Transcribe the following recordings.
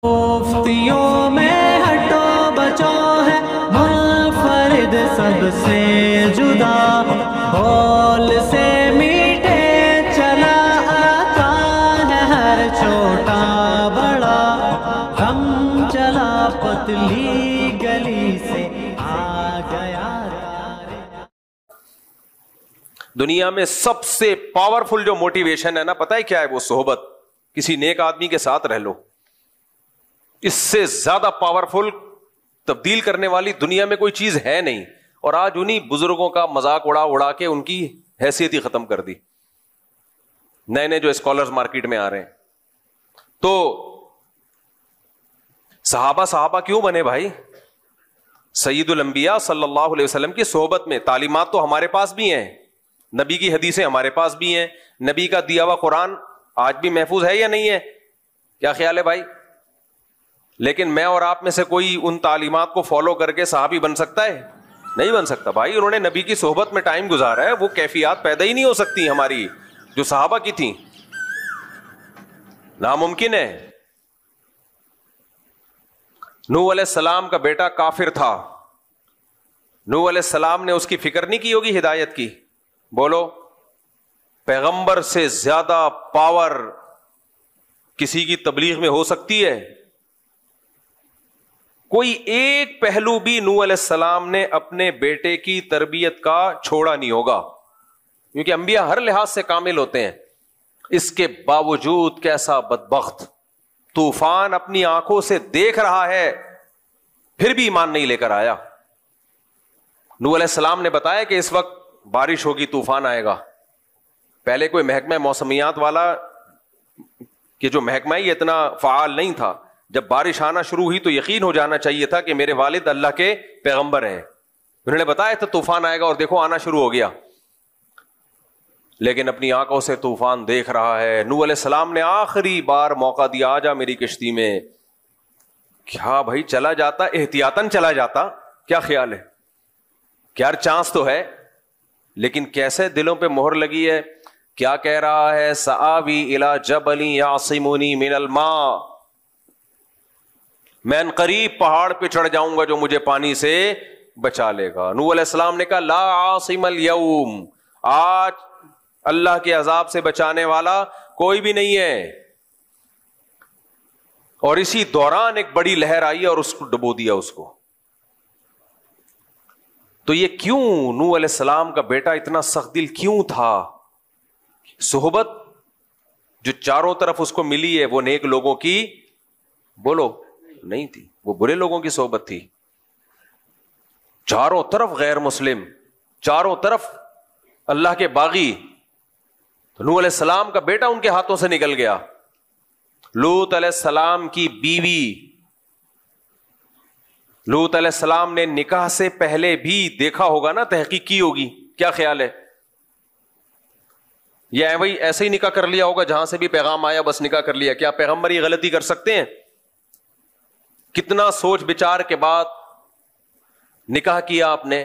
مفتیوں میں ہٹو بچو ہے منفرد سب سے جدا، بول سے میٹھے چلا آتا ہے ہر چھوٹا بڑا، ہم چلا پتلی گلی سے آ گیا۔ دنیا میں سب سے پاورفل جو موٹیویشن ہے نا، پتہ ہے کیا ہے؟ وہ صحبت، کسی نیک آدمی کے ساتھ رہ لو۔ اس سے زیادہ پاورفل، تبدیل کرنے والی دنیا میں کوئی چیز ہے نہیں۔ اور آج انہی بزرگوں کا مذاق اڑا اڑا کے ان کی حیثیت ہی ختم کر دی، نئے نئے جو اسکالرز مارکیٹ میں آ رہے ہیں۔ تو صحابہ کیوں بنے بھائی؟ سید الانبیاء صلی اللہ علیہ وسلم کی صحبت میں تعلیمات تو ہمارے پاس بھی ہیں، نبی کی حدیثیں ہمارے پاس بھی ہیں، نبی کا دیا ہوا قرآن آج بھی محفوظ ہے یا نہیں ہے؟ کیا خیال ہے بھائی؟ لیکن میں اور آپ میں سے کوئی ان تعلیمات کو فالو کر کے صحابی بن سکتا ہے؟ نہیں بن سکتا بھائی۔ انہوں نے نبی کی صحبت میں ٹائم گزارا ہے، وہ کیفیات پیدا ہی نہیں ہو سکتی ہماری جو صحابہ کی تھیں، ناممکن ہے۔ نوح علیہ السلام کا بیٹا کافر تھا، نوح علیہ السلام نے اس کی فکر نہیں کی ہوگی ہدایت کی؟ بولو، پیغمبر سے زیادہ پاور کسی کی تبلیغ میں ہو سکتی ہے؟ کوئی ایک پہلو بھی نوح علیہ السلام نے اپنے بیٹے کی تربیت کا چھوڑا نہیں ہوگا، کیونکہ انبیاء ہر لحاظ سے کامل ہوتے ہیں۔ اس کے باوجود کیسا بدبخت، طوفان اپنی آنکھوں سے دیکھ رہا ہے پھر بھی ایمان نہیں لے کر آیا۔ نوح علیہ السلام نے بتایا کہ اس وقت بارش ہوگی، طوفان آئے گا۔ پہلے کوئی محکمہ موسمیات والا کہ جو محکمہ یہ اتنا فعال نہیں تھا، جب بارش آنا شروع ہوئی تو یقین ہو جانا چاہیے تھا کہ میرے والد اللہ کے پیغمبر ہیں، انہوں نے بتایا تھا طوفان آئے گا، اور دیکھو آنا شروع ہو گیا۔ لیکن اپنی آنکھوں سے طوفان دیکھ رہا ہے۔ نوح علیہ السلام نے آخری بار موقع دیا، آ جا میری کشتی میں۔ کیا بھائی چلا جاتا، احتیاطاً چلا جاتا، کیا خیال ہے؟ کیا چانس تو ہے، لیکن کیسے دلوں پہ مہر لگی ہے۔ کیا کہہ رہا ہے؟ سآوی الی جبل یعصمنی من الماء، میں ان قریب پہاڑ پہ چڑھ جاؤں گا جو مجھے پانی سے بچا لے گا۔ نوح علیہ السلام نے کہا لا عاصم اليوم، آج اللہ کے عذاب سے بچانے والا کوئی بھی نہیں ہے۔ اور اسی دوران ایک بڑی لہر آئی اور اس کو ڈبو دیا اس کو۔ تو یہ کیوں نوح علیہ السلام کا بیٹا اتنا سخت دل کیوں تھا؟ صحبت جو چاروں طرف اس کو ملی ہے وہ نیک لوگوں کی بولو نہیں تھی، وہ برے لوگوں کی صحبت تھی۔ چاروں طرف غیر مسلم، چاروں طرف اللہ کے باغی۔ تو نوح علیہ السلام کا بیٹا ان کے ہاتھوں سے نکل گیا۔ لوط علیہ السلام کی بیوی، لوط علیہ السلام نے نکاح سے پہلے بھی دیکھا ہوگا نا، تحقیق کی ہوگی، کیا خیال ہے؟ یا وہی ایسے ہی نکاح کر لیا ہوگا جہاں سے بھی پیغام آیا بس نکاح کر لیا؟ کیا پیغمبر یہ غلطی کر سکتے ہیں؟ کتنا سوچ بچار کے بعد نکاح کیا آپ نے۔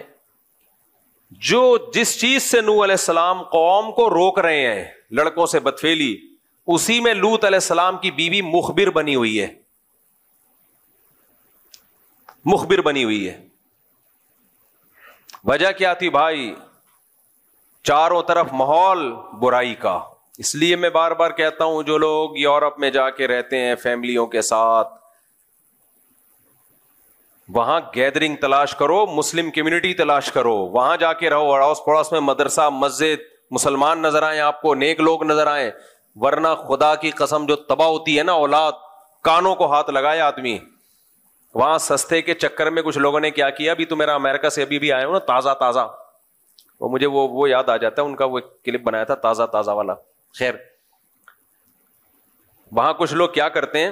جو جس چیز سے نوح علیہ السلام قوم کو روک رہے ہیں، لڑکوں سے بدفعلی، اسی میں لوط علیہ السلام کی بیوی مخبر بنی ہوئی ہے، مخبر بنی ہوئی ہے۔ وجہ کیا تھی بھائی؟ چاروں طرف ماحول برائی کا۔ اس لیے میں بار بار کہتا ہوں، جو لوگ یورپ میں جا کے رہتے ہیں فیملیوں کے ساتھ، وہاں گیدرنگ تلاش کرو، مسلم کمیونٹی تلاش کرو، وہاں جا کے رہو، اڑوس پڑوس میں مدرسہ، مسجد، مسلمان نظر آئیں آپ کو، نیک لوگ نظر آئیں، ورنہ خدا کی قسم جو تباہ ہوتی ہے نا اولاد، کانوں کو ہاتھ لگائے آدمی۔ وہاں سستے کے چکر میں کچھ لوگوں نے کیا کیا، ابھی تو میرا امریکہ سے ابھی بھی آیا ہوں نا، تازہ تازہ، وہ مجھے وہ یاد آ جاتا ہے، ان کا وہ کلپ بنایا تھا تازہ تازہ والا۔ خیر، وہاں کچھ لوگ کیا کرتے ہیں،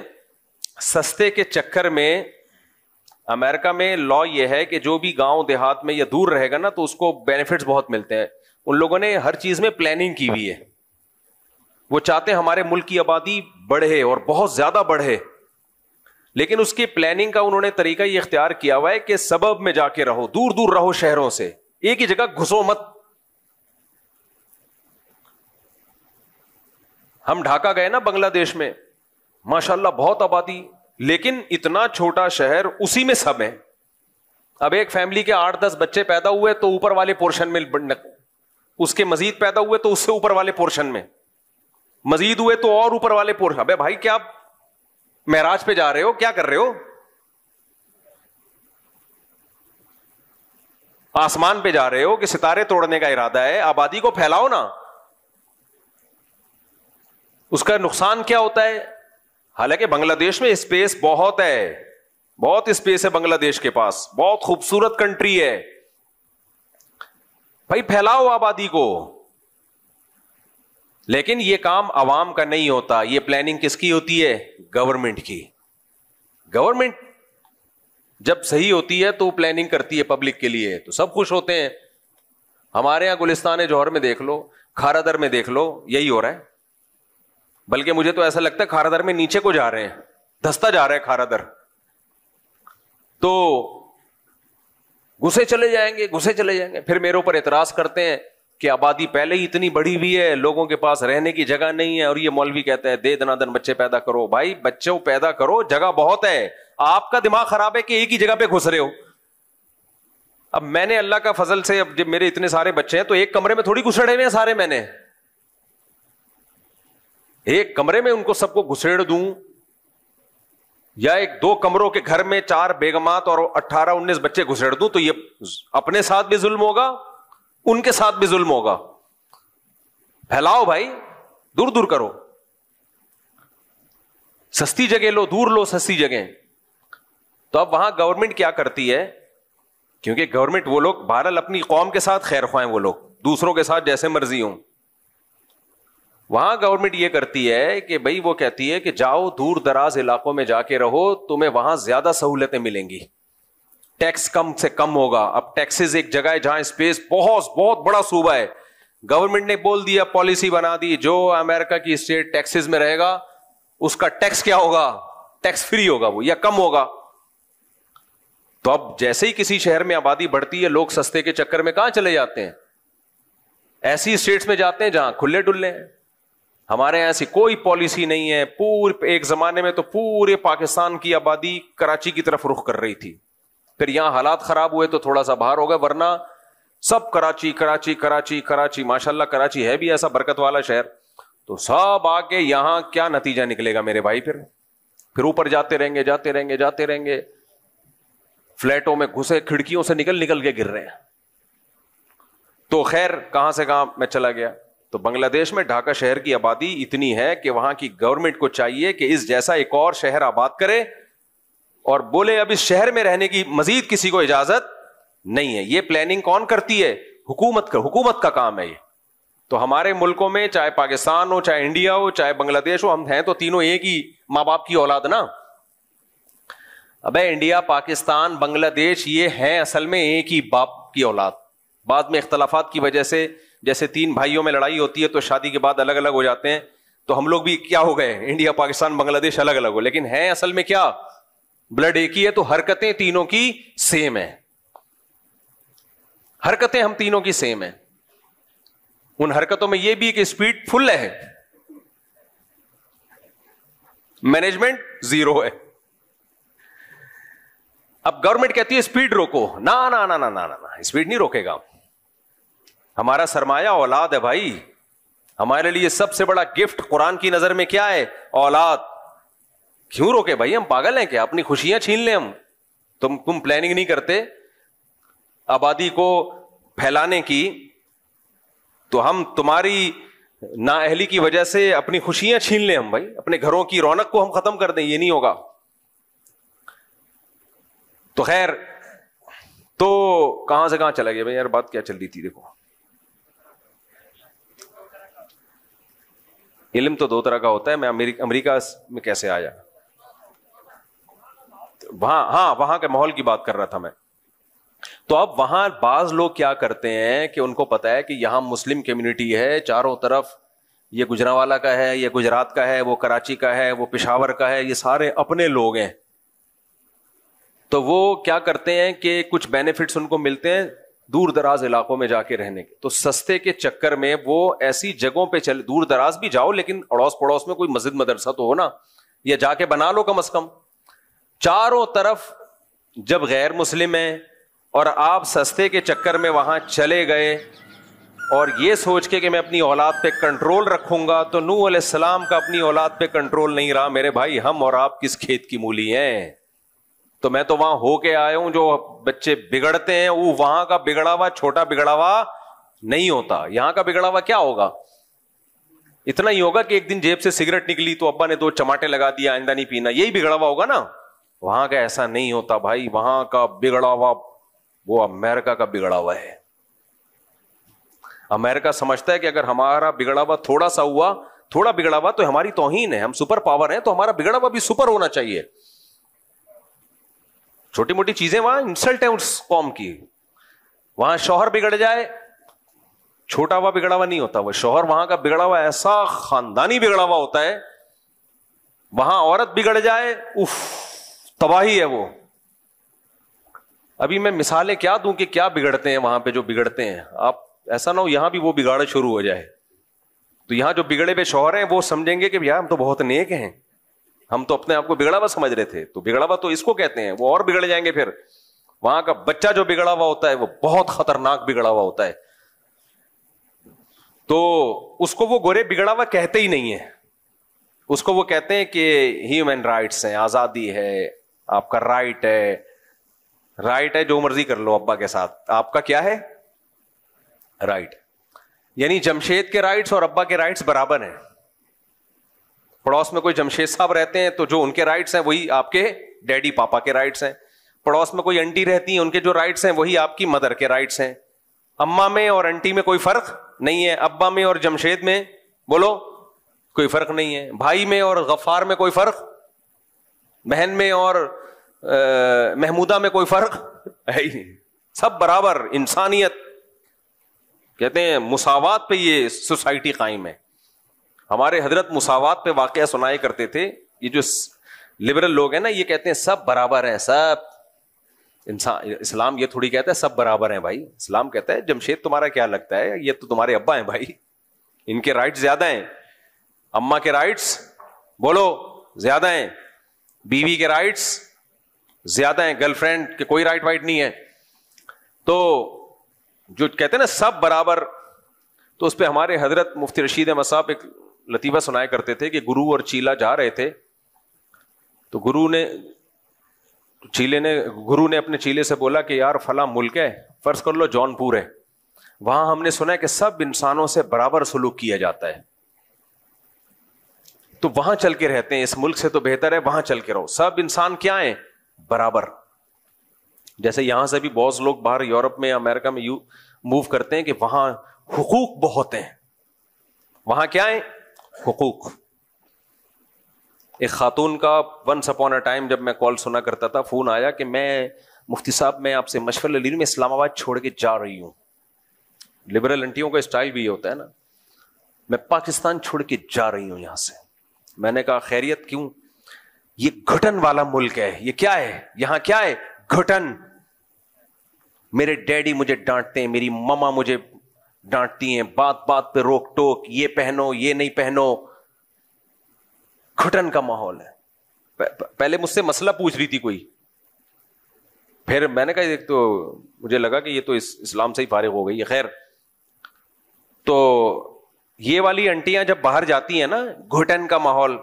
سستے کے چکر میں، امریکہ میں لا یہ ہے کہ جو بھی گاؤں دیہات میں یا دور رہے گا نا تو اس کو بینیفٹس بہت ملتے ہیں۔ ان لوگوں نے ہر چیز میں پلاننگ کی ہوئی ہے، وہ چاہتے ہیں ہمارے ملک کی آبادی بڑھے اور بہت زیادہ بڑھے، لیکن اس کی پلاننگ کا انہوں نے طریقہ یہ اختیار کیا ہوا ہے کہ سبب میں جا کے رہو، دور دور رہو شہروں سے، ایک ہی جگہ گھسو مت۔ ہم ڈھاکہ گئے نا بنگلہ دیش میں، ماشاءاللہ بہت آبادی، لیکن اتنا چھوٹا شہر, اسی میں سب ہے. اب ایک فیملی کے 8-10 بچے پیدا ہوئے تو اوپر والے پورشن میں, اس کے مزید پیدا ہوئے تو اس سے اوپر والے پورشن میں, مزید ہوئے تو اور اوپر والے پورشن. ابے بھائی کیا معراج پہ جا رہے ہو, کیا کر رہے ہو, آسمان پہ جا رہے ہو کہ ستارے توڑنے کا ارادہ ہے؟ آبادی کو پھیلاؤ نا. اس کا نقصان کیا ہوتا ہے؟ حالانکہ بنگلہ دیش میں اسپیس بہت ہے, بہت اسپیس ہے بنگلہ دیش کے پاس, بہت خوبصورت کنٹری ہے بھائی, پھیلاؤ آبادی کو. لیکن یہ کام عوام کا نہیں ہوتا, یہ پلاننگ کس کی ہوتی ہے؟ گورنمنٹ کی. گورنمنٹ جب صحیح ہوتی ہے تو پلاننگ کرتی ہے پبلک کے لیے, تو سب خوش ہوتے ہیں. ہمارے یہاں گلستان جوہر میں دیکھ لو, کھارا در میں دیکھ لو, یہی ہو رہا ہے. بلکہ مجھے تو ایسا لگتا ہے کھارا در میں نیچے کو جا رہے ہیں, دھستا جا رہا ہے کھارا در. تو گھسے چلے جائیں گے, گھسے چلے جائیں گے. پھر میرے اوپر اعتراض کرتے ہیں کہ آبادی پہلے ہی اتنی بڑی ہوئی ہے, لوگوں کے پاس رہنے کی جگہ نہیں ہے, اور یہ مولوی کہتا ہے دے دنا دن بچے پیدا کرو. بھائی بچوں پیدا کرو, جگہ بہت ہے. آپ کا دماغ خراب ہے کہ ایک ہی جگہ پہ گھس رہے ہو. اب میں نے اللہ کا فضل سے, اب جب میرے اتنے سارے بچے ہیں تو ایک کمرے میں تھوڑی گھسڑے ہوئے ہیں سارے, میں نے ایک کمرے میں ان کو سب کو گھسیڑ دوں, یا 1-2 کمروں کے گھر میں 4 بیگمات اور 18-19 بچے گھسیڑ دوں, تو یہ اپنے ساتھ بھی ظلم ہوگا, ان کے ساتھ بھی ظلم ہوگا. پھیلاؤ بھائی, دور دور کرو, سستی جگہ لو, دور لو سستی جگہ. تو اب وہاں گورنمنٹ کیا کرتی ہے, کیونکہ گورنمنٹ وہ لوگ بہرحال اپنی قوم کے ساتھ خیر خواہ ہیں, وہ لوگ دوسروں کے ساتھ جیسے مرضی ہوں. وہاں گورنمنٹ یہ کرتی ہے کہ بھائی وہ کہتی ہے کہ جاؤ دور دراز علاقوں میں جا کے رہو, تمہیں وہاں زیادہ سہولتیں ملیں گی, ٹیکس کم سے کم ہوگا. اب ٹیکسز ایک جگہ ہے جہاں اسپیس بہت بڑا صوبہ ہے, گورنمنٹ نے بول دیا, پالیسی بنا دی, جو امریکہ کی اسٹیٹ ٹیکسز میں رہے گا اس کا ٹیکس کیا ہوگا, ٹیکس فری ہوگا وہ, یا کم ہوگا. تو اب جیسے ہی کسی شہر میں آبادی بڑھتی ہے, لوگ سستے کے چکر میں کہاں چلے جاتے ہیں؟ ایسی اسٹیٹس میں جاتے ہیں جہاں کھلے ڈلے ہیں. ہمارے یہاں ایسی کوئی پالیسی نہیں ہے. ایک زمانے میں تو پورے پاکستان کی آبادی کراچی کی طرف رخ کر رہی تھی, پھر یہاں حالات خراب ہوئے تو تھوڑا سا باہر ہو گئے, ورنہ سب کراچی کراچی کراچی کراچی. ماشاءاللہ کراچی ہے بھی ایسا برکت والا شہر, تو سب آ کے یہاں کیا نتیجہ نکلے گا میرے بھائی؟ پھر اوپر جاتے رہیں گے, جاتے رہیں گے, جاتے رہیں گے, فلیٹوں میں گھسے, کھڑکیوں سے نکل کے گر رہے ہیں. تو خیر کہاں سے کہاں میں چلا گیا. تو بنگلہ دیش میں ڈھاکہ شہر کی آبادی اتنی ہے کہ وہاں کی گورنمنٹ کو چاہیے کہ اس جیسا ایک اور شہر آباد کرے, اور بولے اب اس شہر میں رہنے کی مزید کسی کو اجازت نہیں ہے. یہ پلاننگ کون کرتی ہے؟ حکومت کا کام ہے یہ. تو ہمارے ملکوں میں چاہے پاکستان ہو, چاہے انڈیا ہو, چاہے بنگلہ دیش ہو, ہم ہیں تو تینوں ایک ہی ماں باپ کی اولاد نا. ابے انڈیا, پاکستان, بنگلہ دیش یہ ہیں اصل میں ایک ہی باپ کی اولاد. بعد میں اختلافات کی وجہ سے, جیسے 3 بھائیوں میں لڑائی ہوتی ہے تو شادی کے بعد الگ الگ ہو جاتے ہیں, تو ہم لوگ بھی کیا ہو گئے, انڈیا پاکستان بنگلہ دیش الگ الگ ہو, لیکن ہیں اصل میں کیا, بلڈ ایک ہی ہے. تو حرکتیں تینوں کی سیم ہیں, حرکتیں ہم تینوں کی سیم ہیں. ان حرکتوں میں یہ بھی کہ اسپیڈ فل ہے, مینجمنٹ 0 ہے. اب گورنمنٹ کہتی ہے اسپیڈ روکو, نا نا نا نا نا نا, اسپیڈ نہیں روکے گا. ہمارا سرمایہ اولاد ہے بھائی. ہمارے لیے سب سے بڑا گفٹ قرآن کی نظر میں کیا ہے؟ اولاد. کیوں روکے بھائی؟ ہم پاگل ہیں کیا؟ اپنی خوشیاں چھین لیں ہم؟ تم پلاننگ نہیں کرتے آبادی کو پھیلانے کی, تو ہم تمہاری نااہلی کی وجہ سے اپنی خوشیاں چھین لیں ہم بھائی, اپنے گھروں کی رونق کو ہم ختم کر دیں, یہ نہیں ہوگا. تو خیر, تو کہاں سے کہاں چلا گیا بھائی یار, بات کیا چل رہی تھی؟ دیکھو, علم تو 2 طرح کا ہوتا ہے. میں امریکہ میں کیسے آیا, وہاں کے ماحول کی بات کر رہا تھا میں. تو اب وہاں بعض لوگ کیا کرتے ہیں کہ ان کو پتا ہے کہ یہاں مسلم کمیونٹی ہے چاروں طرف, یہ گجرانوالہ کا ہے, یہ گجرات کا ہے, وہ کراچی کا ہے, وہ پشاور کا ہے, یہ سارے اپنے لوگ ہیں. تو وہ کیا کرتے ہیں کہ کچھ بینیفٹس ان کو ملتے ہیں دور دراز علاقوں میں جا کے رہنے کے, تو سستے کے چکر میں وہ ایسی جگہوں پہ چلے, دور دراز بھی جاؤ لیکن اڑوس پڑوس میں کوئی مسجد مدرسہ تو ہو نا, یا جا کے بنا لو کم از کم. چاروں طرف جب غیر مسلم ہیں اور آپ سستے کے چکر میں وہاں چلے گئے اور یہ سوچ کے کہ میں اپنی اولاد پہ کنٹرول رکھوں گا، تو نوح علیہ السلام کا اپنی اولاد پہ کنٹرول نہیں رہا. میرے بھائی، ہم اور آپ کس کھیت کی مولی ہیں؟ تو میں تو وہاں ہو کے آیا ہوں. جو بچے بگڑتے ہیں وہ وہاں کا بگڑا ہوا چھوٹا بگڑا ہوا نہیں ہوتا. یہاں کا بگڑا ہوا کیا ہوگا؟ اتنا ہی ہوگا کہ ایک دن جیب سے سگریٹ نکلی تو ابا نے 2 چماٹے لگا دیا، آئندہ نہیں پینا. یہی بگڑا ہوا ہوگا نا. وہاں کا ایسا نہیں ہوتا بھائی. وہاں کا بگڑا ہوا وہ امریکہ کا بگڑا ہوا ہے. امریکہ سمجھتا ہے کہ اگر ہمارا بگڑا ہوا تھوڑا سا ہوا، تھوڑا بگڑا ہوا تو ہماری توہین ہے، ہم سپر پاور ہیں، تو ہمارا بگڑا ہوا بھی سپر ہونا چاہیے. چھوٹی موٹی چیزیں وہاں انسلٹ ہے اس قوم کی. وہاں شوہر بگڑ جائے، چھوٹا ہوا بگڑا ہوا نہیں ہوتا. وہ شوہر وہاں کا بگڑا ہوا ایسا خاندانی بگڑا ہوا ہوتا ہے. وہاں عورت بگڑ جائے، اف، تباہی ہے وہ. ابھی میں مثالیں کیا دوں کہ کیا بگڑتے ہیں وہاں پہ جو بگڑتے ہیں. آپ ایسا نہ ہو یہاں بھی وہ بگاڑ شروع ہو جائے. تو یہاں جو بگڑے ہوئے شوہر ہیں وہ سمجھیں گے کہ یار ہم تو بہت نیک ہیں، ہم تو اپنے آپ کو بگڑا ہوا سمجھ رہے تھے. تو بگڑا ہوا تو اس کو کہتے ہیں. وہ اور بگڑ جائیں گے. پھر وہاں کا بچہ جو بگڑا ہوا ہوتا ہے وہ بہت خطرناک بگڑا ہوا ہوتا ہے. تو اس کو وہ گورے بگڑا ہوا کہتے ہی نہیں ہے. اس کو وہ کہتے ہیں کہ ہیومن رائٹس ہیں، آزادی ہے، آپ کا رائٹ ہے. رائٹ ہے جو مرضی کر لو ابا کے ساتھ، آپ کا کیا ہے؟ رائٹ. یعنی جمشید کے رائٹس اور ابا کے رائٹس برابر ہیں. پڑوس میں کوئی جمشید صاحب رہتے ہیں تو جو ان کے رائٹس ہیں وہی آپ کے ڈیڈی پاپا کے رائٹس ہیں. پڑوس میں کوئی انٹی رہتی ہیں، ان کے جو رائٹس ہیں وہی آپ کی مدر کے رائٹس ہیں. اماں میں اور انٹی میں کوئی فرق نہیں ہے. ابا میں اور جمشید میں بولو کوئی فرق نہیں ہے. بھائی میں اور غفار میں کوئی فرق، بہن میں اور محمودہ میں کوئی فرق ہے ہی نہیں. سب برابر. انسانیت کہتے ہیں مساوات پہ یہ سوسائٹی قائم ہے. ہمارے حضرت مساوات پہ واقعہ سنائے کرتے تھے. یہ جو لبرل لوگ ہیں نا یہ کہتے ہیں سب برابر ہیں، سب انسان. اسلام یہ تھوڑی کہتا ہے سب برابر ہیں بھائی. اسلام کہتا ہے جمشید تمہارا کیا لگتا ہے، یہ تو تمہارے ابا ہیں بھائی، ان کے رائٹس زیادہ ہیں. اماں کے رائٹس بولو زیادہ ہیں. بیوی کے رائٹس زیادہ ہیں. گرل فرینڈ کے کوئی رائٹ وائٹ نہیں ہے. تو جو کہتے ہیں نا سب برابر، تو اس پہ ہمارے حضرت مفتی رشید احمد صاحب ایک لطیفہ سنایا کرتے تھے کہ گرو اور چیلا جا رہے تھے. تو گرو نے اپنے چیلے سے بولا کہ یار فلاں ملک ہے، فرض کر لو جون پور ہے، وہاں ہم نے سنا ہے کہ سب انسانوں سے برابر سلوک کیا جاتا ہے، تو وہاں چل کے رہتے ہیں. اس ملک سے تو بہتر ہے وہاں چل کے رہو. سب انسان کیا ہیں؟ برابر. جیسے یہاں سے بھی بہت لوگ باہر یورپ میں امریکہ میں موو کرتے ہیں کہ وہاں حقوق بہت ہیں. وہاں کیا ہے؟ حقوق. ایک خاتون کا ونس اپون اے ٹائم جب میں کال سنا کرتا تھا، فون آیا کہ میں مفتی صاحب میں آپ سے مشورہ لے رہی ہوں، میں اسلام آباد چھوڑ کے جا رہی ہوں. لبرل انٹیوں کا اسٹائل بھی یہ ہوتا ہے نا، میں پاکستان چھوڑ کے جا رہی ہوں یہاں سے. میں نے کہا خیریت کیوں؟ یہ گھٹن والا ملک ہے. یہ کیا ہے؟ یہاں کیا ہے؟ گھٹن. میرے ڈیڈی مجھے ڈانٹتے ہیں، میری ماما مجھے ڈانٹتی ہیں، بات بات پہ روک ٹوک، یہ پہنو یہ نہیں پہنو. گھٹن کا ماحول ہے. پہلے مجھ سے مسئلہ پوچھ رہی تھی کوئی، پھر میں نے کہا ایک تو مجھے لگا کہ یہ تو اسلام سے ہی فارغ ہو گئی ہے. خیر، تو یہ والی انٹیاں جب باہر جاتی ہیں نا، گھٹن کا ماحول،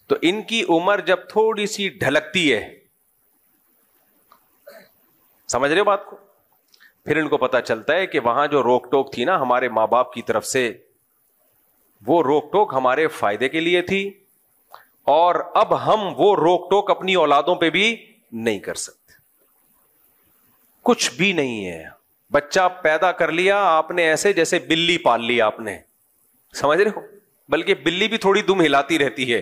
تو ان کی عمر جب تھوڑی سی ڈھلکتی ہے، سمجھ رہے ہو بات کو، پھر ان کو پتا چلتا ہے کہ وہاں جو روک ٹوک تھی نا ہمارے ماں باپ کی طرف سے، وہ روک ٹوک ہمارے فائدے کے لیے تھی، اور اب ہم وہ روک ٹوک اپنی اولادوں پہ بھی نہیں کر سکتے. کچھ بھی نہیں ہے. بچہ پیدا کر لیا آپ نے ایسے جیسے بلی پال لی آپ نے، سمجھ رہے ہو، بلکہ بلی بھی تھوڑی دم ہلاتی رہتی ہے،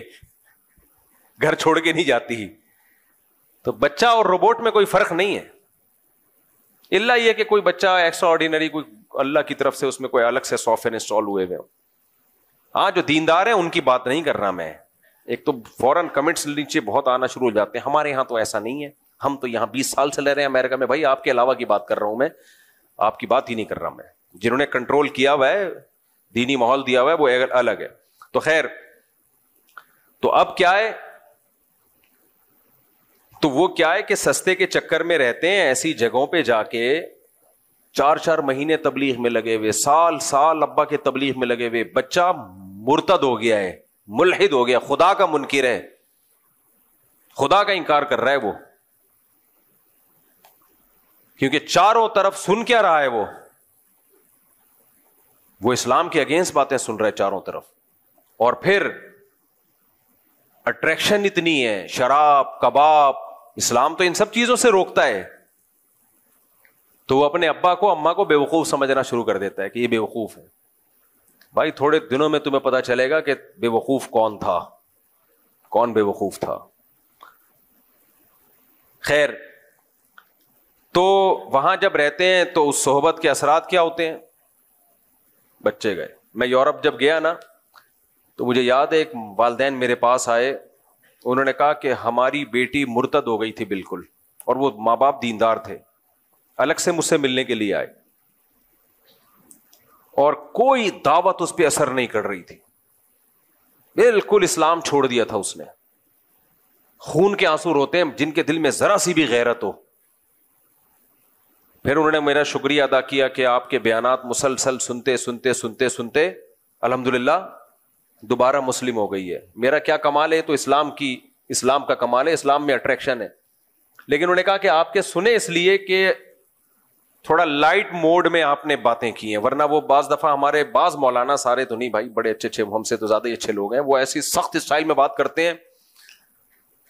گھر چھوڑ کے نہیں جاتی. تو بچہ اور روبوٹ میں کوئی فرق نہیں ہے، الا یہ کہ کوئی بچہ ایکسٹرا آرڈینری، کوئی اللہ کی طرف سے اس میں کوئی الگ سے سافٹ ویئر انسٹال ہوئے ہوئے. ہاں جو دیندار ہیں ان کی بات نہیں کر رہا میں. ایک تو فوراً کمنٹس نیچے بہت آنا شروع ہو جاتے ہیں، ہمارے یہاں تو ایسا نہیں ہے، ہم تو یہاں 20 سال سے رہ رہے ہیں امریکہ میں. بھائی آپ کے علاوہ کی بات کر رہا ہوں میں، آپ کی بات ہی نہیں کر رہا میں. جنہوں نے کنٹرول کیا ہوا ہے، دینی ماحول دیا ہوا ہے، وہ الگ ہے. تو خیر، تو اب کیا ہے تو وہ کیا ہے کہ سستے کے چکر میں رہتے ہیں, ایسی جگہوں پہ جا کے 4 مہینے تبلیغ میں لگے ہوئے, سال ابا کے تبلیغ میں لگے ہوئے, بچہ مرتد ہو گیا ہے, ملحد ہو گیا, خدا کا منکر ہے, خدا کا انکار کر رہا ہے وہ, کیونکہ چاروں طرف سن کیا رہا ہے وہ اسلام کے اگینسٹ باتیں سن رہا ہے چاروں طرف. اور پھر اٹریکشن اتنی ہے, شراب, کباب, اسلام تو ان سب چیزوں سے روکتا ہے, تو وہ اپنے ابا کو اماں کو بے وقوف سمجھنا شروع کر دیتا ہے کہ یہ بے وقوف ہے. بھائی تھوڑے دنوں میں تمہیں پتا چلے گا کہ بے وقوف کون تھا, کون بے وقوف تھا. خیر, تو وہاں جب رہتے ہیں تو اس صحبت کے اثرات کیا ہوتے ہیں؟ بچے گئے. میں یورپ جب گیا نا تو مجھے یاد ہے ایک والدین میرے پاس آئے, انہوں نے کہا کہ ہماری بیٹی مرتد ہو گئی تھی بالکل, اور وہ ماں باپ دیندار تھے, الگ سے مجھ سے ملنے کے لیے آئے, اور کوئی دعوت اس پہ اثر نہیں کر رہی تھی, بالکل اسلام چھوڑ دیا تھا اس نے. خون کے آنسو روتے ہیں جن کے دل میں ذرا سی بھی غیرت ہو. پھر انہوں نے میرا شکریہ ادا کیا کہ آپ کے بیانات مسلسل سنتے سنتے سنتے سنتے الحمدللہ دوبارہ مسلم ہو گئی ہے. میرا کیا کمال ہے؟ تو اسلام کا کمال ہے, اسلام میں اٹریکشن ہے. لیکن انہوں نے کہا کہ آپ کے سنے اس لیے کہ تھوڑا لائٹ موڈ میں آپ نے باتیں کی ہیں, ورنہ وہ بعض دفعہ ہمارے بعض مولانا, سارے تو نہیں بھائی, بڑے اچھے ہم سے تو زیادہ ہی اچھے لوگ ہیں, وہ ایسی سخت اسٹائل میں بات کرتے ہیں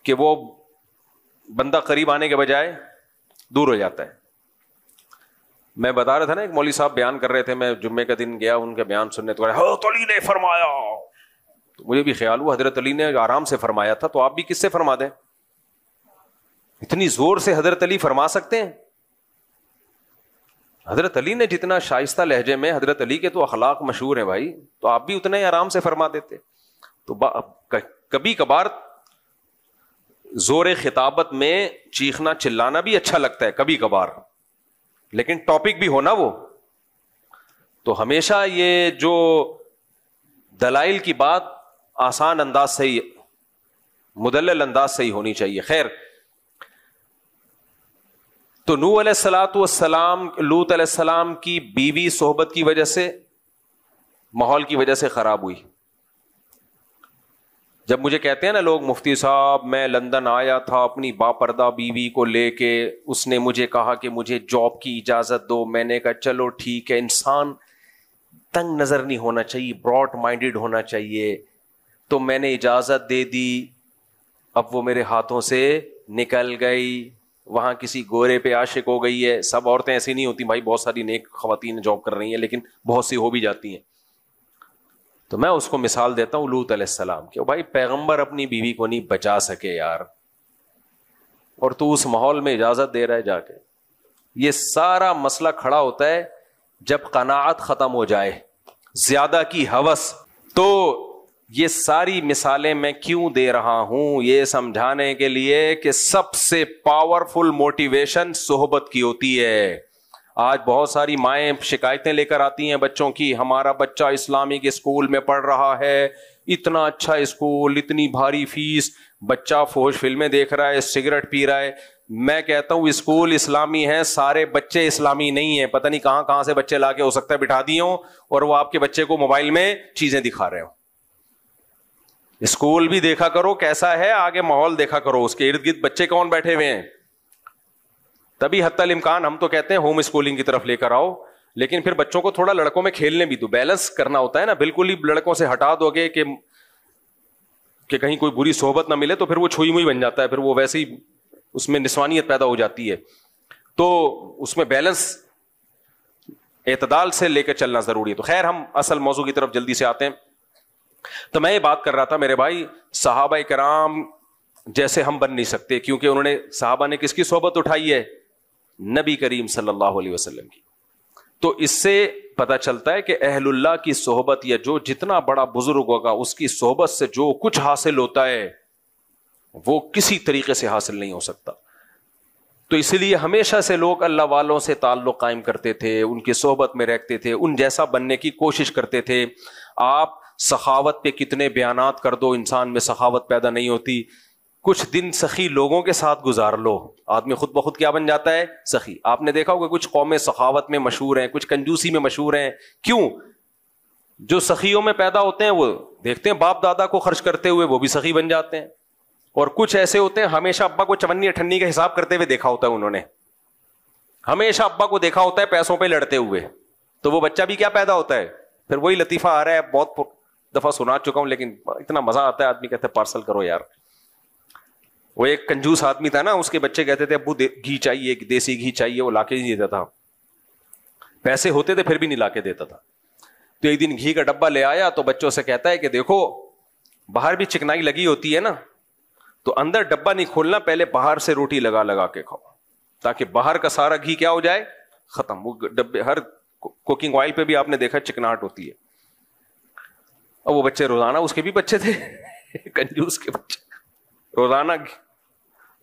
کہ وہ بندہ قریب آنے کے بجائے دور ہو جاتا ہے. میں بتا رہا تھا نا, ایک مولوی صاحب بیان کر رہے تھے, میں جمعے کا دن گیا ان کا بیان سننے, تو حضرت علی نے فرمایا, تو مجھے بھی خیال ہوا حضرت علی نے آرام سے فرمایا تھا, تو آپ بھی کس سے فرما دیں؟ اتنی زور سے حضرت علی فرما سکتے ہیں؟ حضرت علی نے جتنا شائستہ لہجے میں, حضرت علی کے تو اخلاق مشہور ہیں بھائی, تو آپ بھی اتنا ہی آرام سے فرما دیتے. تو کبھی کبھار زور خطابت میں چیخنا چلانا بھی اچھا لگتا ہے کبھی کبھار, لیکن ٹاپک بھی ہونا وہ. تو ہمیشہ یہ جو دلائل کی بات آسان انداز سے ہی, مدلل انداز سے ہی ہونی چاہیے. خیر, تو نوح علیہ الصلوۃ والسلام, لوط علیہ السلام کی بیوی صحبت کی وجہ سے, ماحول کی وجہ سے خراب ہوئی. جب مجھے کہتے ہیں نا لوگ, مفتی صاحب میں لندن آیا تھا اپنی باپردہ بیوی کو لے کے, اس نے مجھے کہا کہ مجھے جاب کی اجازت دو, میں نے کہا چلو ٹھیک ہے. انسان تنگ نظر نہیں ہونا چاہیے, براڈ مائنڈیڈ ہونا چاہیے. تو میں نے اجازت دے دی, اب وہ میرے ہاتھوں سے نکل گئی, وہاں کسی گورے پہ عاشق ہو گئی ہے. سب عورتیں ایسی نہیں ہوتی بھائی, بہت ساری نیک خواتین جاب کر رہی ہیں, لیکن بہت سی ہو بھی جاتی ہیں. تو میں اس کو مثال دیتا ہوں لوط علیہ السلام کہ بھائی پیغمبر اپنی بیوی کو نہیں بچا سکے یار, اور تو اس ماحول میں اجازت دے رہا ہے جا کے. یہ سارا مسئلہ کھڑا ہوتا ہے جب قناعت ختم ہو جائے, زیادہ کی ہوس. تو یہ ساری مثالیں میں کیوں دے رہا ہوں؟ یہ سمجھانے کے لیے کہ سب سے پاورفل موٹیویشن صحبت کی ہوتی ہے. آج بہت ساری مائیں شکایتیں لے کر آتی ہیں بچوں کی, ہمارا بچہ اسلامک اسکول میں پڑھ رہا ہے, اتنا اچھا اسکول, اتنی بھاری فیس, بچہ فوش فلمیں دیکھ رہا ہے, سگریٹ پی رہا ہے. میں کہتا ہوں اسکول اسلامی ہے, سارے بچے اسلامی نہیں ہیں. پتہ نہیں کہاں کہاں سے بچے لا کے ہو سکتا ہے بٹھا دیے ہوں, اور وہ آپ کے بچے کو موبائل میں چیزیں دکھا رہے ہوں. اسکول بھی دیکھا کرو کیسا ہے, آگے ماحول دیکھا کرو, اس کے ارد گرد بچے کون بیٹھے ہوئے ہیں. تبھی حتی الامکان ہم تو کہتے ہیں ہوم اسکولنگ کی طرف لے کر آؤ, لیکن پھر بچوں کو تھوڑا لڑکوں میں کھیلنے بھی دو, بیلنس کرنا ہوتا ہے نا. بالکل ہی لڑکوں سے ہٹا دو گے کہ کہیں کوئی بری صحبت نہ ملے, تو پھر وہ چھوئی موئی بن جاتا ہے, پھر وہ ویسے ہی اس میں نسوانیت پیدا ہو جاتی ہے. تو اس میں بیلنس اعتدال سے لے کے چلنا ضروری ہے. تو خیر, ہم اصل موضوع کی طرف جلدی سے آتے ہیں. تو میں یہ بات کر رہا تھا میرے بھائی, صحابہ کرام جیسے ہم بن نہیں سکتے, کیونکہ انہوں نے, صحابہ نے کس کی صحبت اٹھائی ہے؟ نبی کریم صلی اللہ علیہ وسلم کی. تو اس سے پتہ چلتا ہے کہ اہل اللہ کی صحبت, یا جو جتنا بڑا بزرگ ہوگا اس کی صحبت سے جو کچھ حاصل ہوتا ہے وہ کسی طریقے سے حاصل نہیں ہو سکتا. تو اس لیے ہمیشہ سے لوگ اللہ والوں سے تعلق قائم کرتے تھے, ان کی صحبت میں رہتے تھے, ان جیسا بننے کی کوشش کرتے تھے. آپ سخاوت پہ کتنے بیانات کر دو, انسان میں سخاوت پیدا نہیں ہوتی. کچھ دن سخی لوگوں کے ساتھ گزار لو, آدمی خود بخود کیا بن جاتا ہے؟ سخی. آپ نے دیکھا ہوگا کچھ قومیں سخاوت میں مشہور ہیں, کچھ کنجوسی میں مشہور ہیں. کیوں؟ جو سخیوں میں پیدا ہوتے ہیں وہ دیکھتے ہیں باپ دادا کو خرچ کرتے ہوئے, وہ بھی سخی بن جاتے ہیں. اور کچھ ایسے ہوتے ہیں ہمیشہ ابا کو چونی اٹھنی کا حساب کرتے ہوئے دیکھا ہوتا ہے, انہوں نے ہمیشہ ابا کو دیکھا ہوتا ہے پیسوں پہ لڑتے ہوئے, تو وہ بچہ بھی کیا پیدا ہوتا ہے؟ پھر وہی لطیفہ آ رہا ہے, بہت دفعہ سنا چکا ہوں لیکن اتنا مزہ آتا ہے, آدمی کہتے ہیں پارسل کرو یار. وہ ایک کنجوس آدمی تھا نا, اس کے بچے کہتے تھے ابو گھی چاہیے, دیسی گھی چاہیے, وہ لا کے نہیں دیتا تھا, پیسے ہوتے تھے پھر بھی نہیں لا کے دیتا تھا. تو ایک دن گھی کا ڈبہ لے آیا تو بچوں سے کہتا ہے کہ دیکھو باہر بھی چکنائی لگی ہوتی ہے نا, تو اندر ڈبہ نہیں کھولنا, پہلے باہر سے روٹی لگا لگا کے کھاؤ تاکہ باہر کا سارا گھی کیا ہو جائے, ختم. وہ ڈبے ہر کوکنگ آئل پہ بھی آپ نے دیکھا چکناہٹ ہوتی ہے. اور وہ بچے روزانہ, اس کے بھی بچے تھے کنجوس کے بچے, روزانہ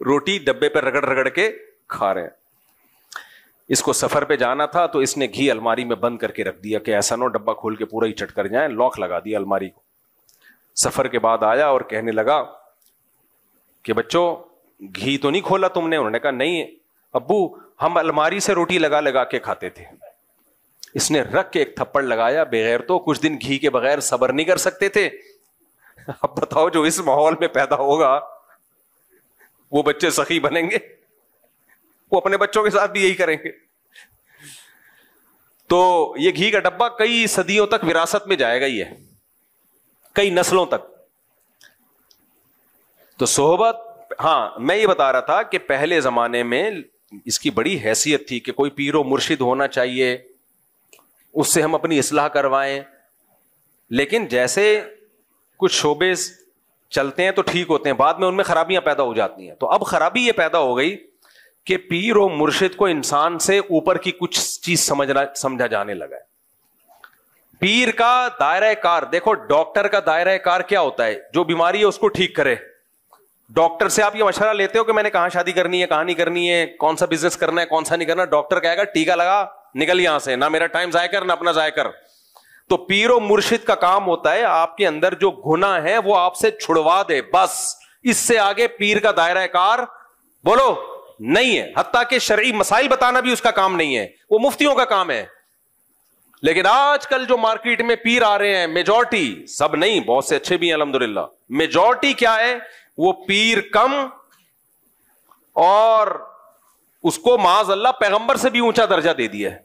روٹی ڈبے پہ رگڑ رگڑ کے کھا رہے ہیں. اس کو سفر پہ جانا تھا تو اس نے گھی الماری میں بند کر کے رکھ دیا کہ ایسا نہ ڈبہ کھول کے پورا ہی چٹ کر جائیں, لاک لگا دیا الماری کو. سفر کے بعد آیا اور کہنے لگا کہ بچوں گھی تو نہیں کھولا تم نے؟ انہوں نے کہا نہیں ابو, ہم الماری سے روٹی لگا لگا کے کھاتے تھے. اس نے رکھ کے ایک تھپڑ لگایا, بغیر تو کچھ دن گھی کے بغیر صبر نہیں کر سکتے تھے. اب بتاؤ جو اس ماحول میں پیدا ہوگا وہ بچے سخی بنیں گے؟ وہ اپنے بچوں کے ساتھ بھی یہی کریں گے. تو یہ گھی کا ڈبہ کئی صدیوں تک وراثت میں جائے گا, یہ کئی نسلوں تک. تو صحبت, ہاں میں یہ بتا رہا تھا کہ پہلے زمانے میں اس کی بڑی حیثیت تھی کہ کوئی پیر و مرشد ہونا چاہیے, اس سے ہم اپنی اصلاح کروائیں. لیکن جیسے کچھ شعبے چلتے ہیں تو ٹھیک ہوتے ہیں, بعد میں ان میں خرابیاں پیدا ہو جاتی ہیں. تو اب خرابی یہ پیدا ہو گئی کہ پیر و مرشد کو انسان سے اوپر کی کچھ چیز سمجھا جانے لگا ہے. پیر کا دائرہ کار دیکھو, ڈاکٹر کا دائرہ کار کیا ہوتا ہے؟ جو بیماری ہے اس کو ٹھیک کرے. ڈاکٹر سے آپ یہ مشورہ لیتے ہو کہ میں نے کہاں شادی کرنی ہے, کہاں نہیں کرنی ہے, کون سا بزنس کرنا ہے, کون سا نہیں کرنا. ڈاکٹر کہے گا ٹیکا لگا, نکل یہاں سے, نہ میرا ٹائم ضائع کر نہ اپنا ضائع کر. تو پیر و مرشد کا کام ہوتا ہے آپ کے اندر جو گناہ ہے وہ آپ سے چھڑوا دے, بس. اس سے آگے پیر کا دائرہ کار بولو نہیں ہے. حتیٰ کہ شرعی مسائل بتانا بھی اس کا کام نہیں ہے, وہ مفتیوں کا کام ہے. لیکن آج کل جو مارکیٹ میں پیر آ رہے ہیں, میجورٹی, سب نہیں, بہت سے اچھے بھی ہیں الحمدللہ, میجورٹی کیا ہے, وہ پیر کم اور اس کو معاذ اللہ پیغمبر سے بھی اونچا درجہ دے دیا ہے.